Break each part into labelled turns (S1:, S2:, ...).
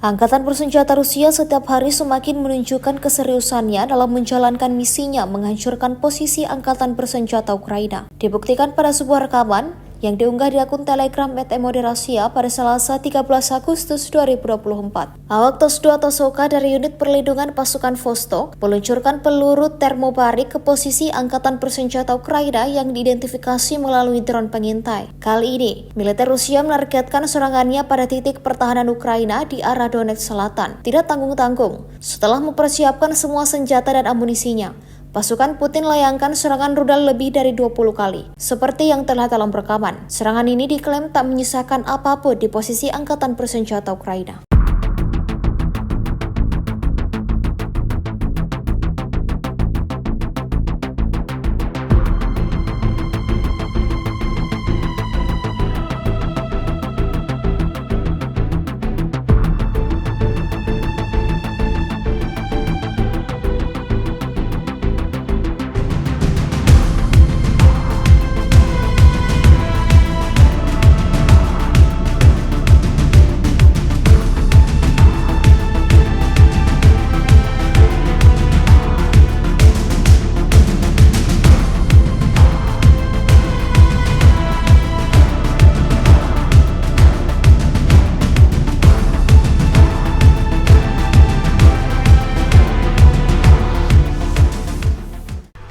S1: Angkatan bersenjata Rusia setiap hari semakin menunjukkan keseriusannya dalam menjalankan misinya menghancurkan posisi angkatan bersenjata Ukraina. Dibuktikan pada sebuah rekaman yang diunggah di akun Telegram @moderasiya pada Selasa 13 Agustus 2024. Awak TOS 2 Tosoka dari unit perlindungan pasukan Vostok meluncurkan peluru termobarik ke posisi angkatan bersenjata Ukraina yang diidentifikasi melalui drone pengintai. Kali ini, militer Rusia menargetkan serangannya pada titik pertahanan Ukraina di arah Donetsk Selatan. Tidak tanggung-tanggung, setelah mempersiapkan semua senjata dan amunisinya, pasukan Putin layangkan serangan rudal lebih dari 20 kali. Seperti yang terlihat dalam rekaman, serangan ini diklaim tak menyisakan apapun di posisi angkatan bersenjata Ukraina.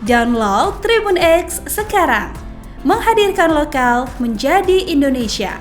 S2: Download Tribun X sekarang, menghadirkan lokal menjadi Indonesia.